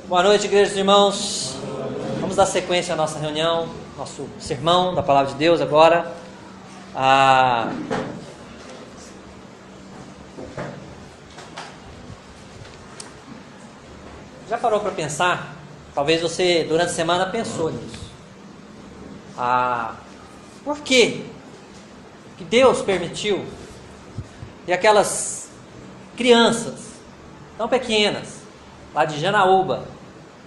Boa noite, igreja dos irmãos. Vamos dar sequência à nossa reunião, nosso sermão da Palavra de Deus agora. Já parou para pensar? Talvez você, durante a semana, pensou nisso. Por que Deus permitiu que aquelas crianças tão pequenas, lá de Janaúba,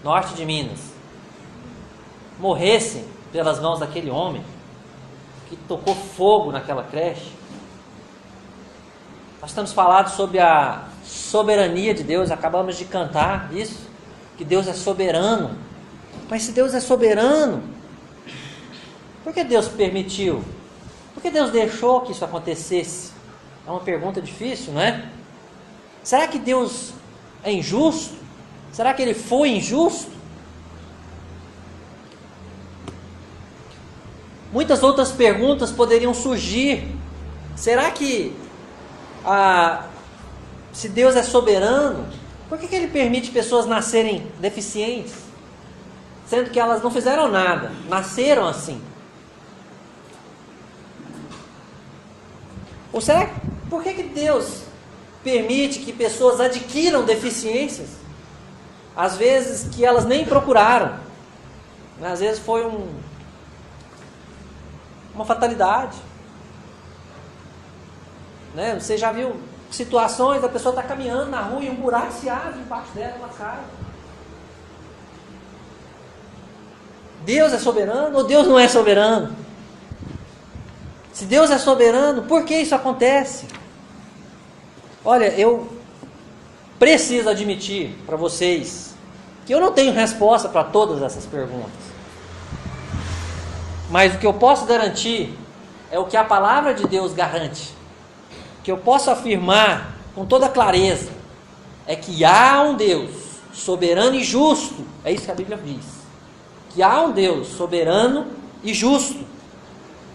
norte de Minas, morressem pelas mãos daquele homem que tocou fogo naquela creche? Nós estamos falando sobre a soberania de Deus, acabamos de cantar isso, que Deus é soberano. Mas se Deus é soberano, por que Deus permitiu? Por que Deus deixou que isso acontecesse? É uma pergunta difícil, não é? Será que Deus é injusto? Será que Ele foi injusto? Muitas outras perguntas poderiam surgir. Será que, se Deus é soberano, por que Ele permite pessoas nascerem deficientes? Sendo que elas não fizeram nada, nasceram assim. Ou será, por que Deus permite que pessoas adquiram deficiências? Às vezes que elas nem procuraram. Às vezes foi uma fatalidade. Né? Você já viu situações da pessoa estar caminhando na rua e um buraco se abre embaixo dela, ela cai. Deus é soberano ou Deus não é soberano? Se Deus é soberano, por que isso acontece? Olha, eu preciso admitir para vocês que eu não tenho resposta para todas essas perguntas. Mas o que eu posso garantir é o que a palavra de Deus garante. O que eu posso afirmar com toda clareza é que há um Deus soberano e justo. É isso que a Bíblia diz. Que há um Deus soberano e justo.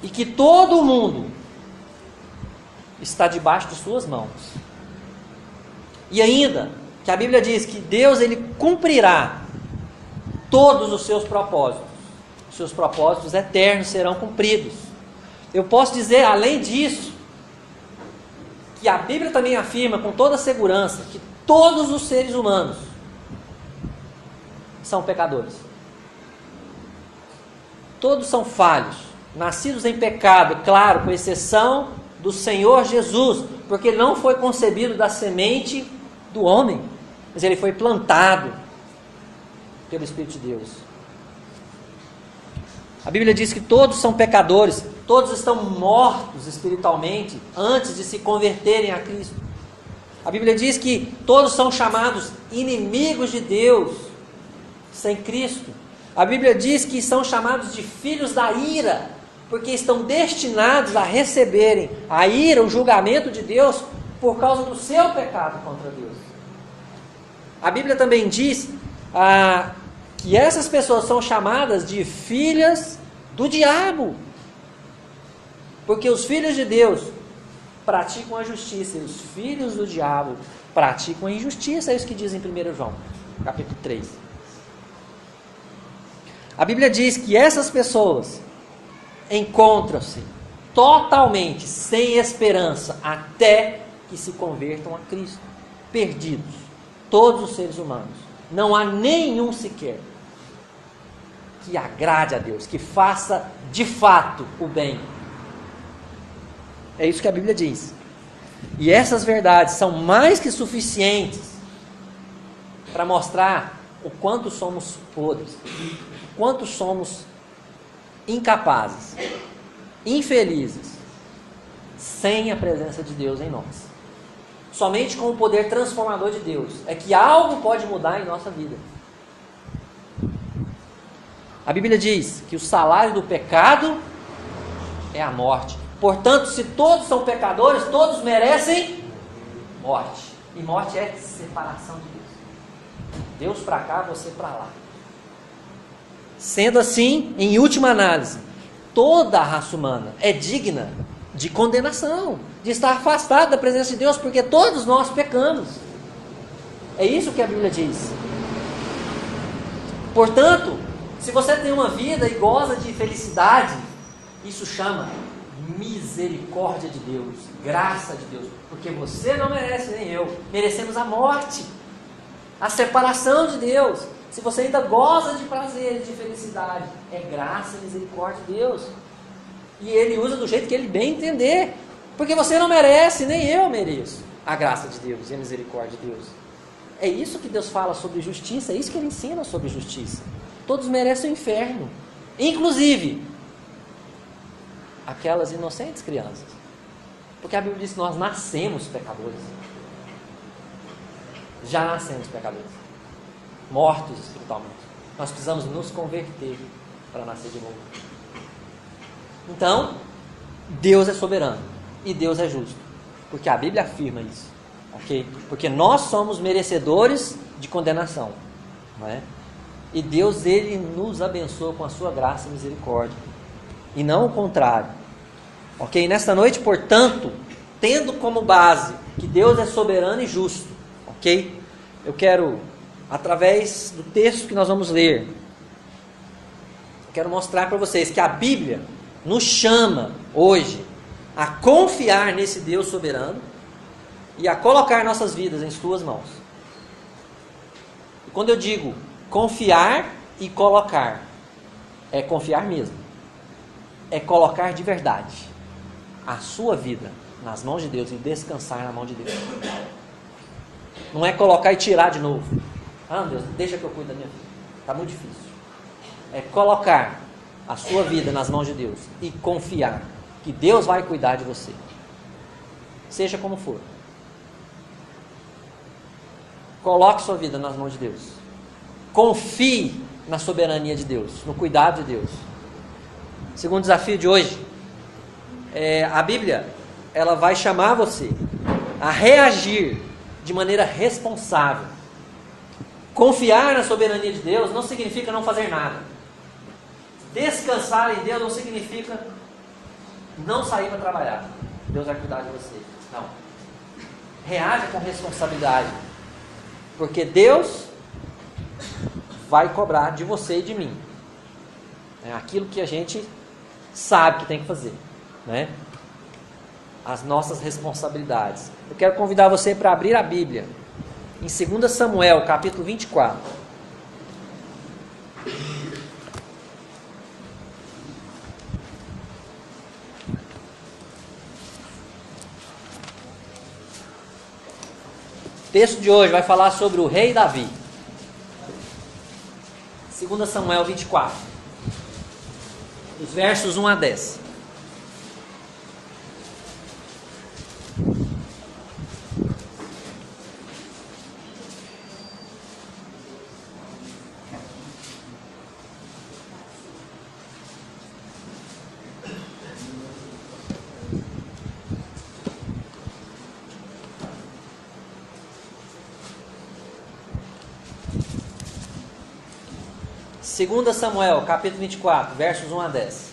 E que todo mundo está debaixo de suas mãos. E ainda, que a Bíblia diz que Deus ele cumprirá todos os seus propósitos. Os seus propósitos eternos serão cumpridos. Eu posso dizer, além disso, que a Bíblia também afirma com toda segurança que todos os seres humanos são pecadores. Todos são falhos, nascidos em pecado, claro, com exceção do Senhor Jesus, porque ele não foi concebido da semente do homem, mas ele foi plantado pelo Espírito de Deus. A Bíblia diz que todos são pecadores, todos estão mortos espiritualmente antes de se converterem a Cristo. A Bíblia diz que todos são chamados inimigos de Deus sem Cristo. A Bíblia diz que são chamados de filhos da ira, porque estão destinados a receberem a ira, o julgamento de Deus por causa do seu pecado contra Deus. A Bíblia também diz que essas pessoas são chamadas de filhas do diabo, porque os filhos de Deus praticam a justiça e os filhos do diabo praticam a injustiça. É isso que diz em 1 João, capítulo 3. A Bíblia diz que essas pessoas encontram-se totalmente sem esperança até que se convertam a Cristo, perdidos, todos os seres humanos. Não há nenhum sequer que agrade a Deus, que faça de fato o bem. É isso que a Bíblia diz. E essas verdades são mais que suficientes para mostrar o quanto somos podres, o quanto somos incapazes, infelizes, sem a presença de Deus em nós. Somente com o poder transformador de Deus é que algo pode mudar em nossa vida. A Bíblia diz que o salário do pecado é a morte. Portanto, se todos são pecadores, todos merecem morte. E morte é separação de Deus. Deus para cá, você para lá. Sendo assim, em última análise, toda a raça humana é digna de condenação, de estar afastado da presença de Deus, porque todos nós pecamos. É isso que a Bíblia diz. Portanto, se você tem uma vida e goza de felicidade, isso chama misericórdia de Deus, graça de Deus, porque você não merece, nem eu, merecemos a morte, a separação de Deus. Se você ainda goza de prazer, de felicidade, é graça e misericórdia de Deus, e Ele usa do jeito que Ele bem entender, porque você não merece, nem eu mereço a graça de Deus e a misericórdia de Deus. É isso que Deus fala sobre justiça, é isso que Ele ensina sobre justiça. Todos merecem o inferno, inclusive aquelas inocentes crianças, porque a Bíblia diz que nós nascemos pecadores, já nascemos pecadores, mortos espiritualmente. Nós precisamos nos converter para nascer de novo. Então, Deus é soberano e Deus é justo, porque a Bíblia afirma isso, ok? Porque nós somos merecedores de condenação, não é? E Deus, Ele nos abençoa com a sua graça e misericórdia, e não o contrário, ok? Nesta noite, portanto, tendo como base que Deus é soberano e justo, ok? Eu quero, através do texto que nós vamos ler, quero mostrar para vocês que a Bíblia nos chama hoje a confiar nesse Deus soberano e a colocar nossas vidas em suas mãos. E quando eu digo confiar e colocar, é confiar mesmo, é colocar de verdade a sua vida nas mãos de Deus e descansar na mão de Deus. Não é colocar e tirar de novo. Ah, Deus, deixa que eu cuido da minha vida, está muito difícil. É colocar a sua vida nas mãos de Deus e confiar que Deus vai cuidar de você, seja como for. Coloque sua vida nas mãos de Deus, confie na soberania de Deus, no cuidado de Deus. Segundo desafio de hoje, a Bíblia, ela vai chamar você a reagir de maneira responsável. Confiar na soberania de Deus não significa não fazer nada. Descansar em Deus não significa não sair para trabalhar. Deus vai cuidar de você. Não. Reaja com responsabilidade, porque Deus vai cobrar de você e de mim. É aquilo que a gente sabe que tem que fazer, né? As nossas responsabilidades. Eu quero convidar você para abrir a Bíblia em 2 Samuel, capítulo 24. O texto de hoje vai falar sobre o rei Davi. 2 Samuel 24, os versos 1 a 10. Segunda Samuel, capítulo 24, versos 1 a 10.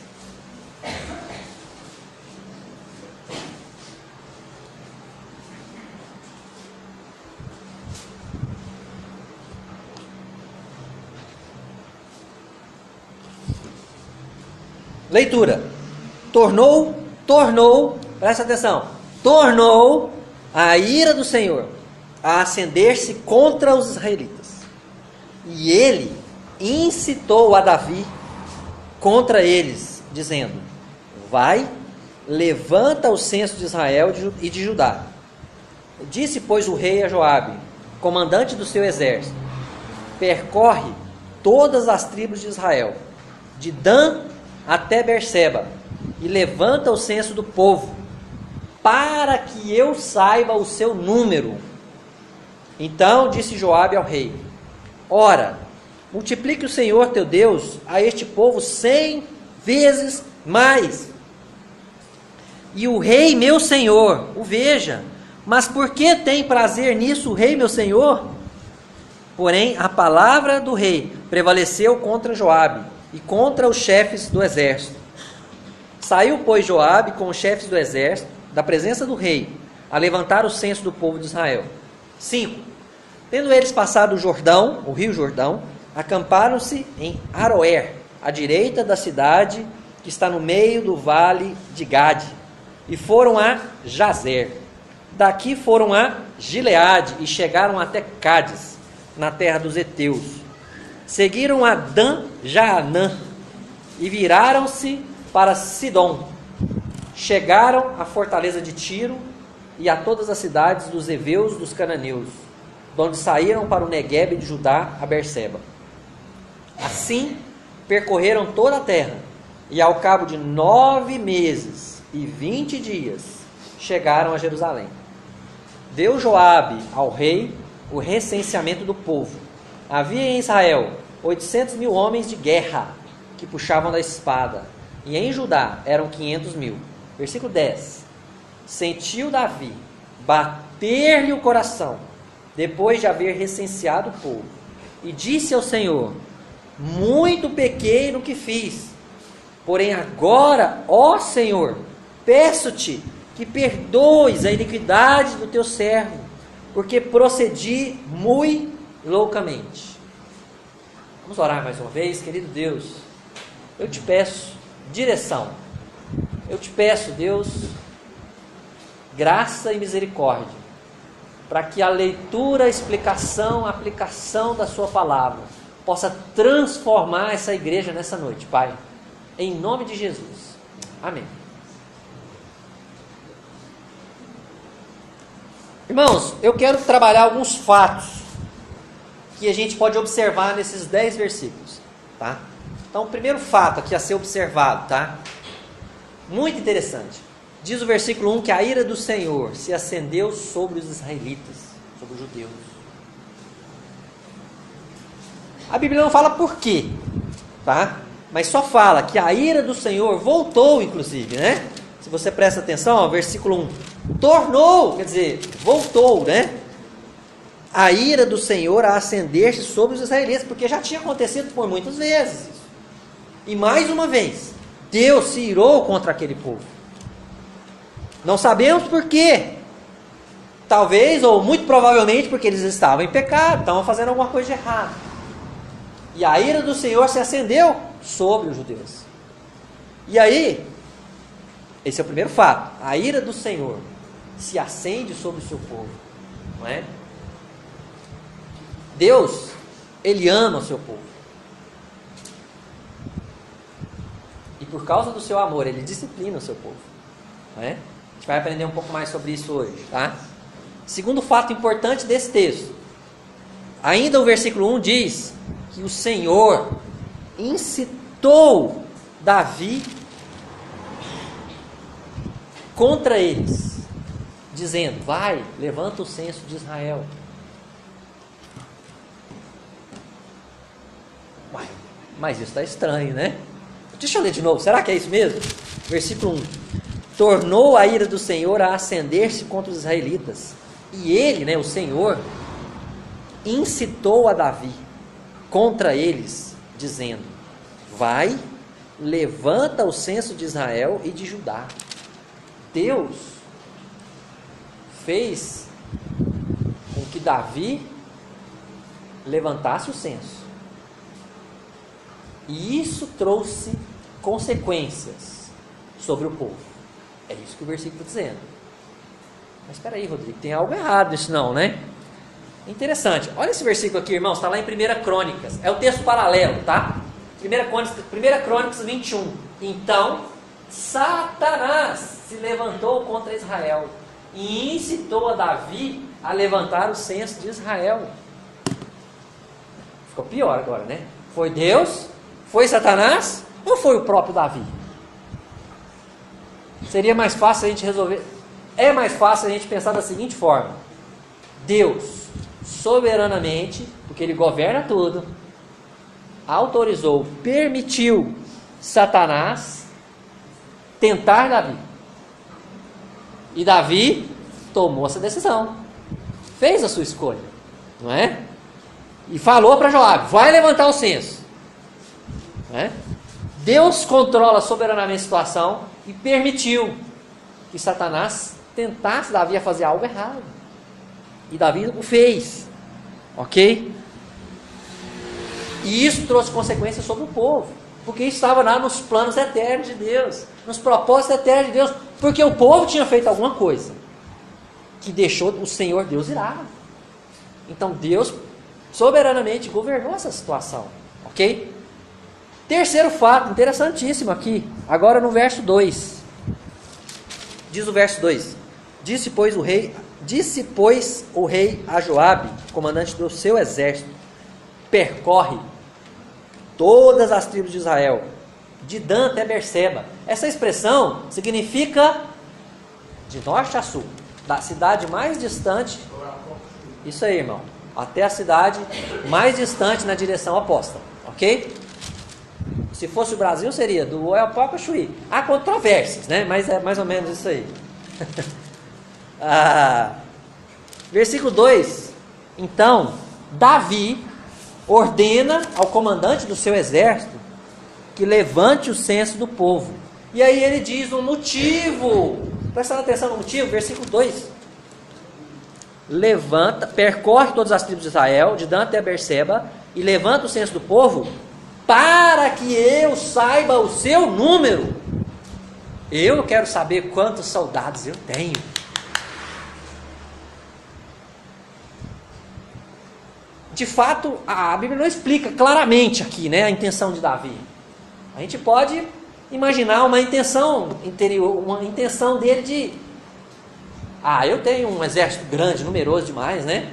Leitura. Presta atenção. Tornou a ira do Senhor a acender-se contra os israelitas. E ele incitou a Davi contra eles, dizendo: vai, levanta o censo de Israel e de Judá. Disse, pois, o rei a Joabe, comandante do seu exército: percorre todas as tribos de Israel, de Dan até Berseba, e levanta o censo do povo, para que eu saiba o seu número. Então disse Joabe ao rei: ora, multiplique o Senhor teu Deus a este povo 100 vezes mais. E o rei meu senhor o veja. Mas por que tem prazer nisso o rei meu senhor? Porém a palavra do rei prevaleceu contra Joabe e contra os chefes do exército. Saiu, pois, Joabe com os chefes do exército da presença do rei a levantar o censo do povo de Israel. 5. Tendo eles passado o Jordão, o rio Jordão, acamparam-se em Aroer, à direita da cidade que está no meio do vale de Gade, e foram a Jazer. Daqui foram a Gileade e chegaram até Cádiz, na terra dos heteus. Seguiram a Dan-Jaanã e viraram-se para Sidom. Chegaram à fortaleza de Tiro e a todas as cidades dos heveus, dos cananeus, de onde saíram para o Neguebe de Judá a Berseba. Assim percorreram toda a terra, e ao cabo de 9 meses e 20 dias chegaram a Jerusalém. Deu Joabe ao rei o recenseamento do povo. Havia em Israel 800.000 homens de guerra que puxavam da espada, e em Judá eram 500.000. Versículo 10. Sentiu Davi bater-lhe o coração, depois de haver recenseado o povo, e disse ao Senhor: muito pequei no que fiz, porém agora, ó Senhor, peço-te que perdoes a iniquidade do teu servo, porque procedi muito loucamente. Vamos orar mais uma vez. Querido Deus, eu te peço direção, eu te peço, Deus, graça e misericórdia, para que a leitura, a explicação, a aplicação da sua palavra possa transformar essa igreja nessa noite, Pai, em nome de Jesus, amém. Irmãos, eu quero trabalhar alguns fatos que a gente pode observar nesses 10 versículos, tá? Então, o primeiro fato aqui a ser observado, tá? Muito interessante. Diz o versículo 1 que a ira do Senhor se acendeu sobre os israelitas, sobre os judeus. A Bíblia não fala por quê, tá? Mas só fala que a ira do Senhor voltou, inclusive, né? Se você presta atenção, ó, versículo 1. Tornou, quer dizer, voltou, né? A ira do Senhor a acender-se sobre os israelitas, porque já tinha acontecido por muitas vezes. E mais uma vez, Deus se irou contra aquele povo. Não sabemos por quê. Talvez, ou muito provavelmente, porque eles estavam em pecado, estavam fazendo alguma coisa de errado. E a ira do Senhor se acendeu sobre os judeus. E aí, esse é o primeiro fato. A ira do Senhor se acende sobre o seu povo, não é? Deus, Ele ama o seu povo. E por causa do seu amor, Ele disciplina o seu povo, não é? A gente vai aprender um pouco mais sobre isso hoje, tá? Segundo fato importante desse texto. Ainda o versículo 1 diz que o Senhor incitou Davi contra eles, dizendo: vai, levanta o censo de Israel. Uai, mas isso está estranho, né? Deixa eu ler de novo, será que é isso mesmo? Versículo 1. Tornou a ira do Senhor a acender-se contra os israelitas, e ele, né, o Senhor, incitou a Davi contra eles, dizendo: vai, levanta o censo de Israel e de Judá. Deus fez com que Davi levantasse o censo, e isso trouxe consequências sobre o povo. É isso que o versículo está dizendo. Mas espera aí, Rodrigo, tem algo errado nisso não, né? Interessante, olha esse versículo aqui, irmãos, está lá em 1 Crônicas, é o texto paralelo, tá? 1 Crônicas 21. Então Satanás se levantou contra Israel e incitou a Davi a levantar o censo de Israel. Ficou pior agora, né? Foi Deus? Foi Satanás? Ou foi o próprio Davi? Seria mais fácil a gente resolver. É mais fácil a gente pensar da seguinte forma: Deus, soberanamente, porque Ele governa tudo, autorizou, permitiu Satanás tentar Davi. E Davi tomou essa decisão, fez a sua escolha, não é? E falou para Joabe: vai levantar o censo, não é? Deus controla soberanamente a situação e permitiu que Satanás tentasse Davi a fazer algo errado. E Davi o fez, ok? E isso trouxe consequências sobre o povo, porque isso estava lá nos planos eternos de Deus, nos propósitos eternos de Deus, porque o povo tinha feito alguma coisa que deixou o Senhor Deus irado. Então Deus soberanamente governou essa situação, ok? Terceiro fato, interessantíssimo aqui, agora no verso 2. Diz o verso 2: Disse, pois, o rei a Joabe, comandante do seu exército: percorre todas as tribos de Israel, de Dan até Berseba. Essa expressão significa de norte a sul, da cidade mais distante, isso aí, irmão, até a cidade mais distante na direção oposta, ok? Se fosse o Brasil, seria do Oiapoque ao Chuí. Há controvérsias, né? Mas é mais ou menos isso aí. Versículo 2. Então, Davi ordena ao comandante do seu exército que levante o censo do povo. E aí ele diz um motivo. Prestando atenção no motivo, versículo 2. Levanta, percorre todas as tribos de Israel, de Dan até Berseba, e levanta o censo do povo, para que eu saiba o seu número. Eu quero saber quantos soldados eu tenho. De fato, a Bíblia não explica claramente aqui, né, a intenção de Davi. A gente pode imaginar uma intenção interior, uma intenção dele de: eu tenho um exército grande, numeroso demais, né?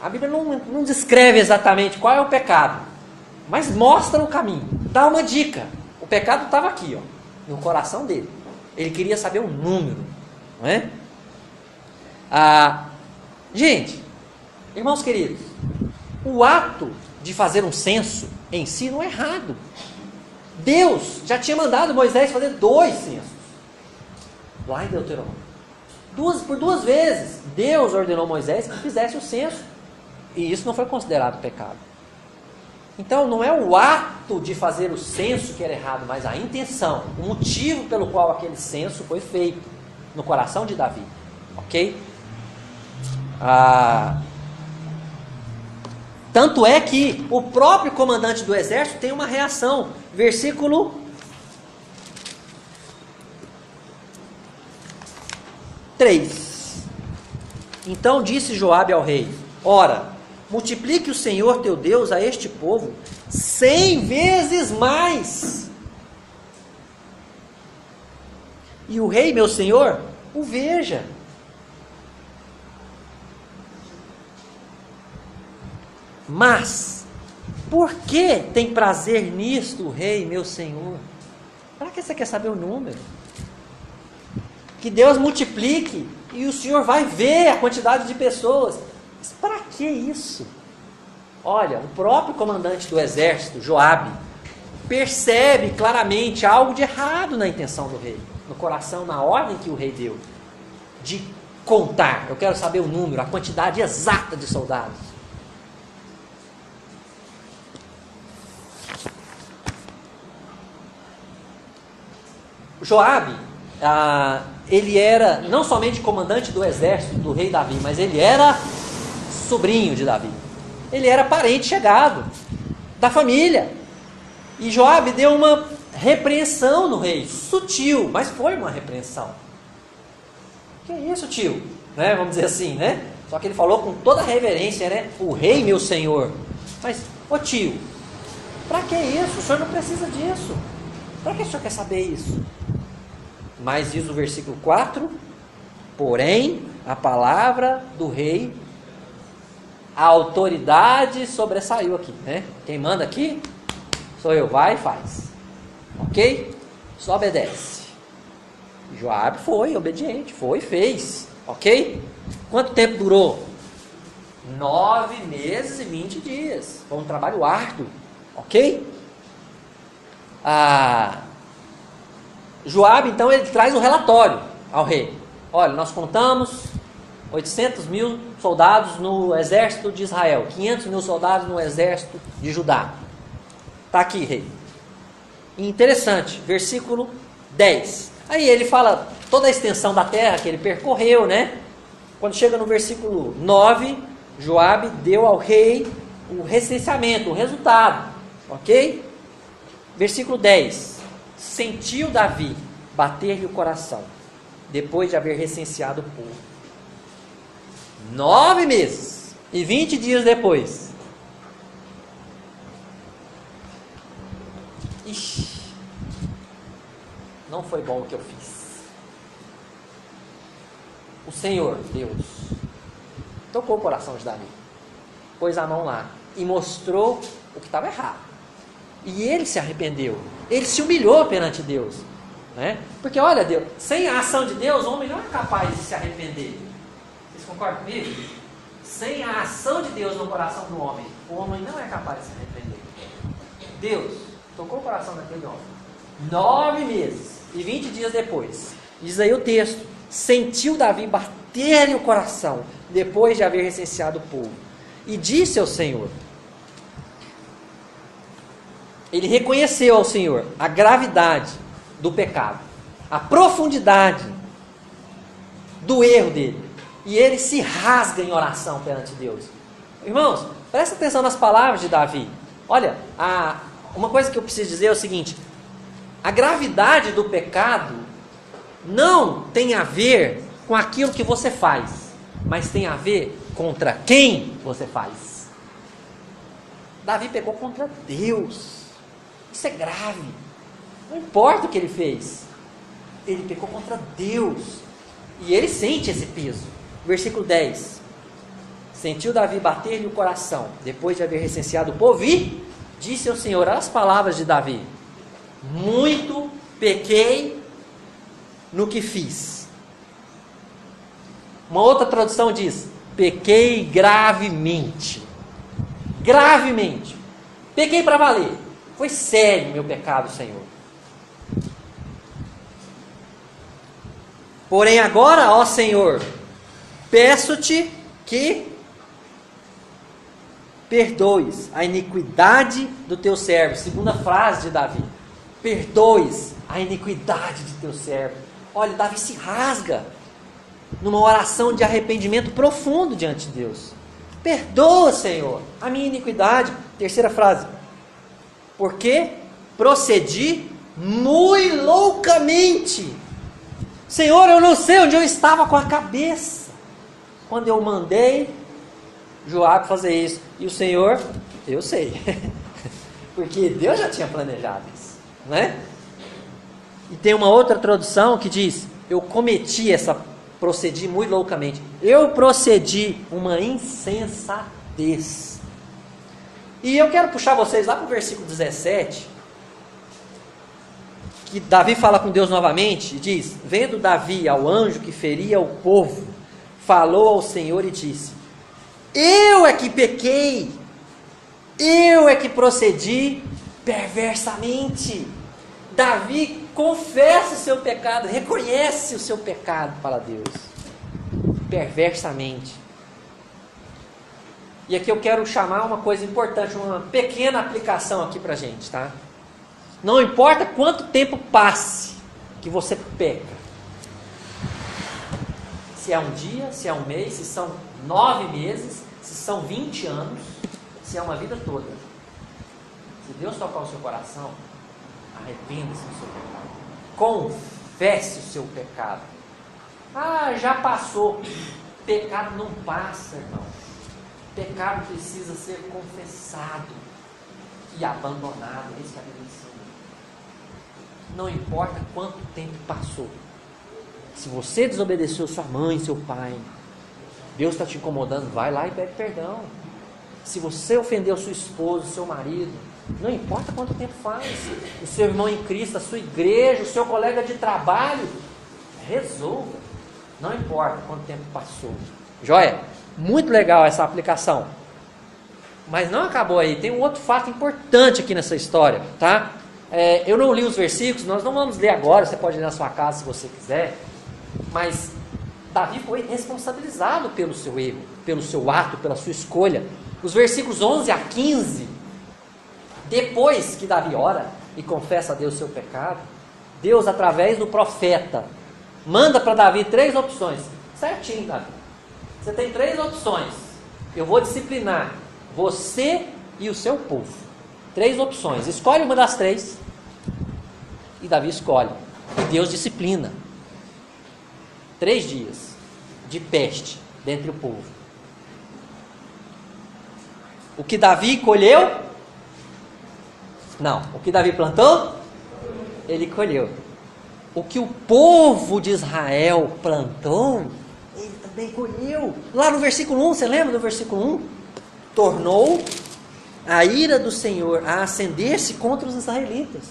A Bíblia não descreve exatamente qual é o pecado, mas mostra o caminho, dá uma dica. O pecado estava aqui, no coração dele. Ele queria saber o número, não é? Gente, irmãos queridos, o ato de fazer um censo em si não é errado. Deus já tinha mandado Moisés fazer 2 censos, lá em Deuteronômio. Por 2 vezes, Deus ordenou Moisés que fizesse o censo, e isso não foi considerado pecado. Então, não é o ato de fazer o censo que era errado, mas a intenção, o motivo pelo qual aquele censo foi feito no coração de Davi, ok? Tanto é que o próprio comandante do exército tem uma reação. Versículo 3. Então disse Joabe ao rei: ora, multiplique o Senhor teu Deus a este povo 100 vezes mais. E o rei, meu senhor, o veja. Mas, por que tem prazer nisto o rei, meu senhor? Para que você quer saber o número? Que Deus multiplique e o senhor vai ver a quantidade de pessoas. Mas para que isso? Olha, o próprio comandante do exército, Joabe, percebe claramente algo de errado na intenção do rei, no coração, na ordem que o rei deu, de contar. Eu quero saber o número, a quantidade exata de soldados. Joabe, ele era não somente comandante do exército do rei Davi, mas ele era sobrinho de Davi. Ele era parente chegado da família. E Joabe deu uma repreensão no rei, sutil, mas foi uma repreensão. Que é isso, tio? Né? Vamos dizer assim, né? Só que ele falou com toda a reverência, né? O rei, meu senhor. Mas, tio, para que isso? O senhor não precisa disso. Para que o senhor quer saber isso? Mas diz o versículo 4: porém, a palavra do rei, a autoridade sobressaiu aqui, né? Quem manda aqui sou eu, vai e faz, ok? Só obedece. Joabe foi obediente, foi e fez, ok? Quanto tempo durou? 9 meses e 20 dias. Foi um trabalho árduo, ok? Joabe, então, ele traz um relatório ao rei. Olha, nós contamos 800 mil soldados no exército de Israel, 500 mil soldados no exército de Judá. Está aqui, rei. E interessante, versículo 10. Aí ele fala toda a extensão da terra que ele percorreu, né? Quando chega no versículo 9, Joabe deu ao rei o recenseamento, o resultado, ok? Versículo 10. Sentiu Davi bater-lhe o coração, depois de haver recenseado o povo. 9 meses e 20 dias depois. Ixi, não foi bom o que eu fiz. O Senhor, Deus, tocou o coração de Davi, pôs a mão lá e mostrou o que estava errado. E ele se arrependeu, ele se humilhou perante Deus, né? Porque olha, Deus, sem a ação de Deus, o homem não é capaz de se arrepender. Vocês concordam comigo? Sem a ação de Deus no coração do homem, o homem não é capaz de se arrepender. Deus tocou o coração daquele homem. 9 meses e 20 dias depois, diz aí o texto, sentiu Davi bater-lhe o coração, depois de haver recenseado o povo. E disse ao Senhor, ele reconheceu ao Senhor a gravidade do pecado, a profundidade do erro dele, e ele se rasga em oração perante Deus. Irmãos, presta atenção nas palavras de Davi. Olha, uma coisa que eu preciso dizer é o seguinte: a gravidade do pecado não tem a ver com aquilo que você faz, mas tem a ver contra quem você faz. Davi pecou contra Deus. Isso é grave. Não importa o que ele fez, ele pecou contra Deus, e ele sente esse peso. Versículo 10. Sentiu Davi bater-lhe o coração, depois de haver recenseado o povo, e disse ao Senhor, as palavras de Davi: muito pequei no que fiz. Uma outra tradução diz: pequei gravemente. Gravemente. Pequei para valer. Foi sério meu pecado, Senhor. Porém agora, ó Senhor, peço-te que perdoes a iniquidade do teu servo. Segunda frase de Davi: perdoes a iniquidade de teu servo. Olha, Davi se rasga numa oração de arrependimento profundo diante de Deus. Perdoa, Senhor, a minha iniquidade. Terceira frase: porque procedi muito loucamente. Senhor, eu não sei onde eu estava com a cabeça quando eu mandei Joabe fazer isso. E o Senhor, eu sei, porque Deus já tinha planejado isso, né? E tem uma outra tradução que diz: eu procedi muito loucamente. Eu procedi uma insensatez. E eu quero puxar vocês lá para o versículo 17, que Davi fala com Deus novamente e diz: vendo Davi ao anjo que feria o povo, falou ao Senhor e disse: eu é que pequei, eu é que procedi perversamente. Davi confessa o seu pecado, reconhece o seu pecado para Deus, perversamente. E aqui eu quero chamar uma coisa importante, uma pequena aplicação aqui para a gente, tá? Não importa quanto tempo passe que você peca, se é um dia, se é um mês, se são 9 meses, se são 20 anos, se é uma vida toda. Se Deus tocar o seu coração, arrependa-se do seu pecado. Confesse o seu pecado. Ah, já passou. Pecado não passa, irmão. Pecado precisa ser confessado e abandonado. É isso que a Bíblia ensina. Não importa quanto tempo passou. Se você desobedeceu sua mãe, seu pai, Deus está te incomodando, vai lá e pede perdão. Se você ofendeu sua esposa, seu marido, não importa quanto tempo faz, o seu irmão em Cristo, a sua igreja, o seu colega de trabalho, resolva. Não importa quanto tempo passou. Joia? Muito legal essa aplicação. Mas não acabou aí. Tem um outro fato importante aqui nessa história, tá? Eu não li os versículos, nós não vamos ler agora, você pode ler na sua casa se você quiser. Mas Davi foi responsabilizado pelo seu erro, pelo seu ato, pela sua escolha. Os versículos 11 a 15, depois que Davi ora e confessa a Deus seu pecado, Deus, através do profeta, manda para Davi 3 opções. Certinho, Davi. Você tem 3 opções. Eu vou disciplinar você e o seu povo. 3 opções. Escolhe uma das 3. E Davi escolhe. E Deus disciplina. 3 dias de peste dentre o povo. O que Davi colheu? Não. O que Davi plantou? Ele colheu. O que o povo de Israel plantou, ele também colheu. Lá no versículo 1, você lembra do versículo 1? Tornou a ira do Senhor a acender-se contra os israelitas.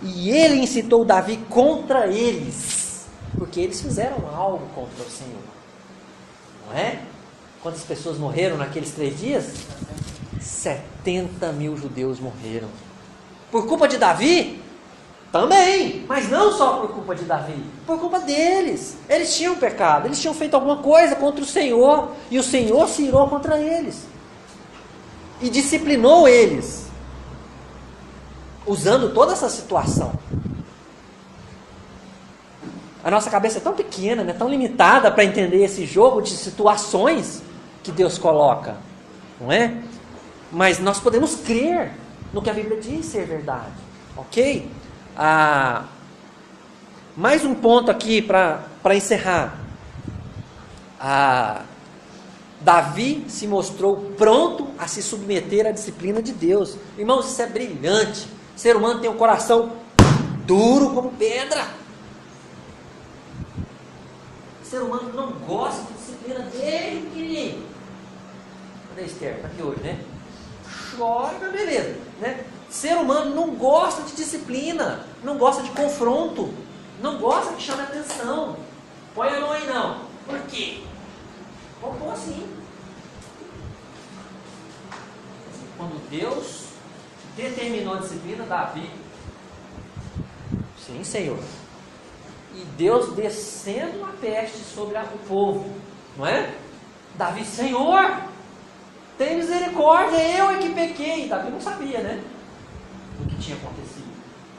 E ele incitou Davi contra eles, porque eles fizeram algo contra o Senhor. Não é? Quantas pessoas morreram naqueles 3 dias? 70 mil judeus morreram. Por culpa de Davi? Também, mas não só por culpa de Davi, por culpa deles. Eles tinham pecado, eles tinham feito alguma coisa contra o Senhor, e o Senhor se irou contra eles. E disciplinou eles, usando toda essa situação. A nossa cabeça é tão pequena, né, tão limitada para entender esse jogo de situações que Deus coloca, não é? Mas nós podemos crer no que a Bíblia diz ser verdade, ok? Mais um ponto aqui para encerrar. Davi se mostrou pronto a se submeter à disciplina de Deus. Irmãos, isso é brilhante. O ser humano tem um coração duro como pedra. O ser humano não gosta de disciplina dele, querido. Cadê a Esther? Está aqui hoje, né? Chora, mas beleza, né? Ser humano não gosta de disciplina, não gosta de confronto, não gosta que chame atenção. Põe a mão aí não. Por quê? Vamos pôr assim. Quando Deus determinou a disciplina, Davi, sim, Senhor. E Deus descendo a peste sobre o povo, não é? Davi, Senhor, tem misericórdia, eu é que pequei. Davi não sabia, né, do que tinha acontecido.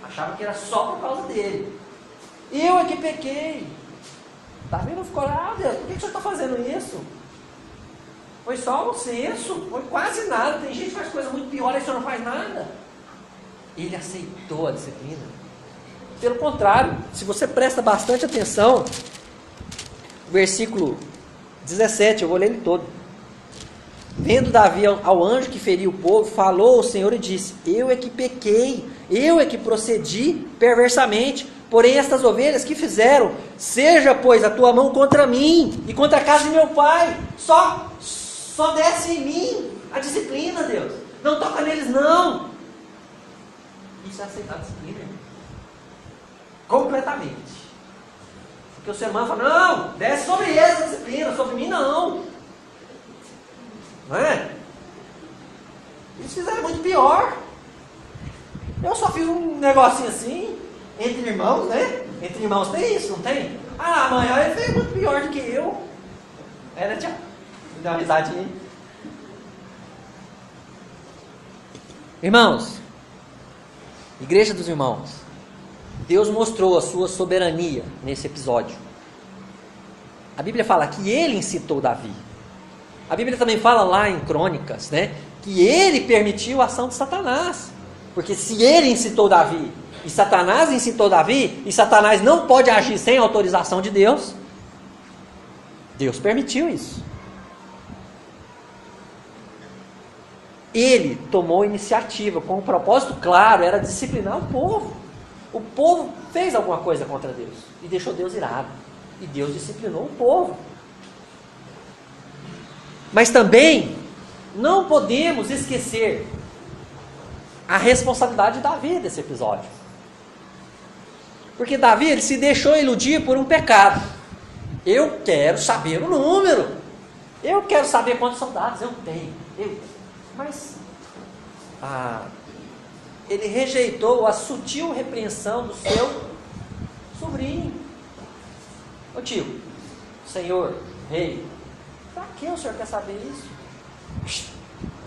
Achava que era só por causa dele. Eu é que pequei. Davi não ficou lá, Deus, por que o senhor está fazendo isso? Foi só um senso, foi quase nada. Tem gente que faz coisa muito pior e o senhor não faz nada. Ele aceitou a disciplina. Pelo contrário, se você presta bastante atenção, versículo 17, eu vou ler ele todo. Vendo Davi ao anjo que feriu o povo, falou ao Senhor e disse: eu é que pequei, eu é que procedi perversamente. Porém estas ovelhas que fizeram, seja pois a tua mão contra mim e contra a casa de meu pai. Só desce em mim a disciplina, Deus. Não toca neles, não. Isso é aceitar a disciplina, irmão. Completamente. Porque o ser humano fala: não, desce sobre eles a disciplina, sobre mim não. Não é? Eles fizeram muito pior. Eu só fiz um negocinho assim, entre irmãos, né? Entre irmãos tem isso, não tem? Ah, amanhã ele fez muito pior do que eu. Era, tia. Me deu uma risadinha aí. Irmãos, Igreja dos Irmãos, Deus mostrou a sua soberania nesse episódio. A Bíblia fala que ele incitou Davi. A Bíblia também fala lá em Crônicas, né, que ele permitiu a ação de Satanás. Porque se ele incitou Davi, e Satanás incitou Davi, e Satanás não pode agir sem autorização de Deus, Deus permitiu isso. Ele tomou iniciativa com um propósito claro, era disciplinar o povo. O povo fez alguma coisa contra Deus e deixou Deus irado. E Deus disciplinou o povo. Mas também não podemos esquecer a responsabilidade de Davi desse episódio. Porque Davi, ele se deixou iludir por um pecado. Eu quero saber o número. Eu quero saber quantos soldados eu tenho. Mas ele rejeitou a sutil repreensão do seu sobrinho. Ô tio, senhor, rei, para que o senhor quer saber isso?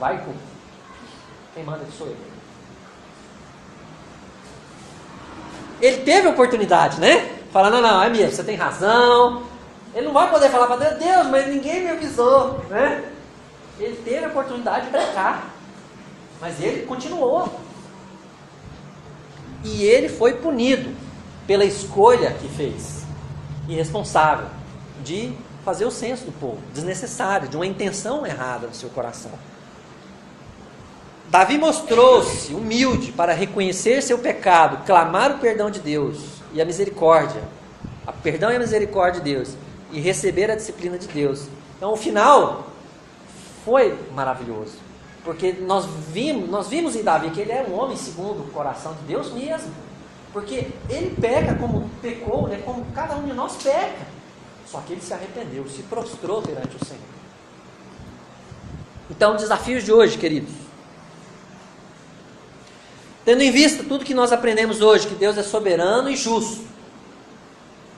Vai, cu. Quem manda que sou eu. Ele teve a oportunidade, né? Falar, não, é mesmo, você tem razão. Ele não vai poder falar para Deus, mas ninguém me avisou, né? Ele teve a oportunidade de pecar, mas ele continuou. E ele foi punido pela escolha que fez, irresponsável, de fazer o censo do povo, desnecessário, de uma intenção errada no seu coração. Davi mostrou-se humilde para reconhecer seu pecado, clamar o perdão de Deus e a misericórdia, a perdão e a misericórdia de Deus, e receber a disciplina de Deus. Então o final foi maravilhoso, porque nós vimos em Davi que ele era um homem segundo o coração de Deus mesmo, porque ele peca como pecou, né, como cada um de nós peca, só que ele se arrependeu, se prostrou perante o Senhor. Então, desafios de hoje, queridos, tendo em vista tudo que nós aprendemos hoje, que Deus é soberano e justo,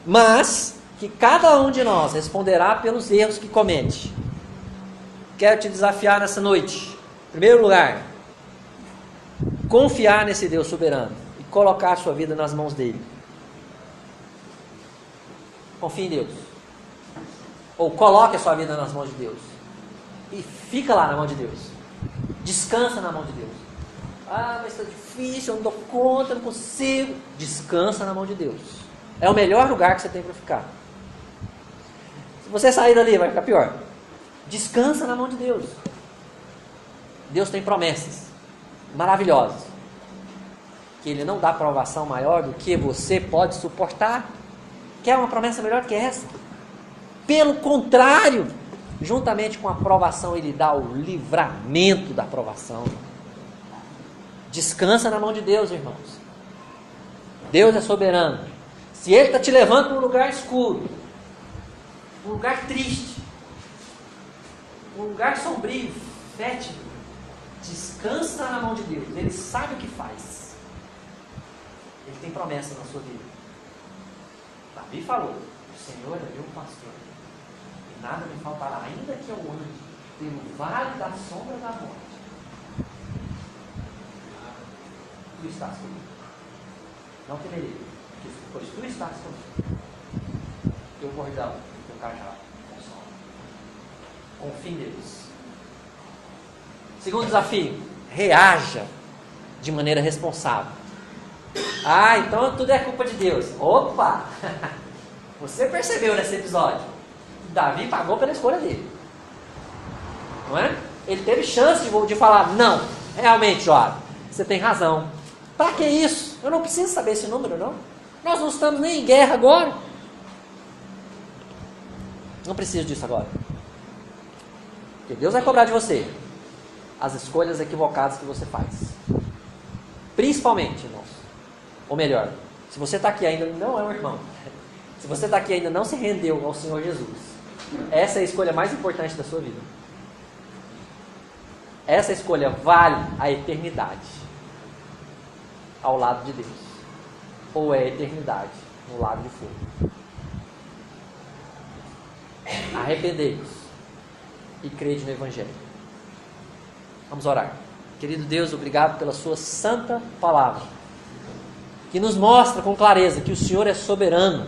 mas que cada um de nós responderá pelos erros que comete. Quero te desafiar nessa noite, em primeiro lugar, confiar nesse Deus soberano e colocar a sua vida nas mãos dele. Confie em Deus, ou coloque a sua vida nas mãos de Deus e fica lá na mão de Deus, descansa na mão de Deus. Ah, mas está difícil, eu não dou conta, não consigo. Descansa na mão de Deus. É o melhor lugar que você tem para ficar. Se você sair dali, vai ficar pior. Descansa na mão de Deus. Deus tem promessas maravilhosas, que Ele não dá provação maior do que você pode suportar. Quer uma promessa melhor que essa? Pelo contrário, juntamente com a provação, Ele dá o livramento da provação. Descansa na mão de Deus, irmãos. Deus é soberano. Se Ele está te levando para um lugar escuro, um lugar triste, um lugar sombrio, fétido, descansa na mão de Deus. Ele sabe o que faz. Ele tem promessa na sua vida. Davi falou: o Senhor é meu pastor, e nada me faltará, ainda que eu ande pelo vale da sombra da morte. Tu estás comigo. Não temerei, pois tu estás comigo. Teu bordão, teu cajado, consola. Confie em Deus. Segundo desafio, reaja de maneira responsável. Ah, então tudo é culpa de Deus. Opa! Você percebeu nesse episódio? Davi pagou pela escolha dele. Não é? Ele teve chance de falar: não, realmente, Joab, você tem razão. Para que isso? Eu não preciso saber esse número, não. Nós não estamos nem em guerra agora. Não preciso disso agora. Porque Deus vai cobrar de você as escolhas equivocadas que você faz. Principalmente, irmãos. Ou melhor, se você está aqui ainda não é um irmão. Se você está aqui ainda não se rendeu ao Senhor Jesus, essa é a escolha mais importante da sua vida. Essa escolha vale a eternidade ao lado de Deus, ou é a eternidade no lago de fogo. Arrependei-vos e crede no Evangelho. Vamos orar. Querido Deus, obrigado pela sua santa palavra, que nos mostra com clareza que o Senhor é soberano,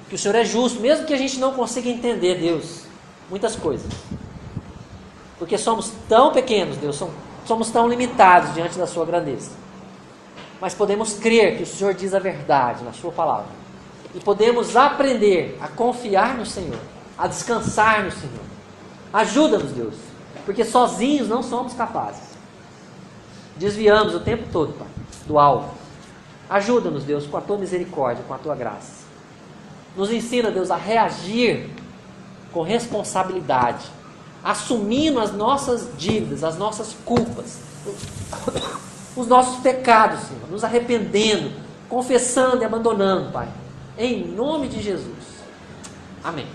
que o Senhor é justo, mesmo que a gente não consiga entender, Deus, muitas coisas, porque somos tão pequenos, Deus, somos tão limitados diante da sua grandeza. Mas podemos crer que o Senhor diz a verdade na sua palavra, e podemos aprender a confiar no Senhor, a descansar no Senhor. Ajuda-nos, Deus, porque sozinhos não somos capazes. Desviamos o tempo todo, Pai, do alvo. Ajuda-nos, Deus, com a tua misericórdia, com a tua graça. Nos ensina, Deus, a reagir com responsabilidade, assumindo as nossas dívidas, as nossas culpas, os nossos pecados, Senhor, nos arrependendo, confessando e abandonando, Pai, em nome de Jesus. Amém.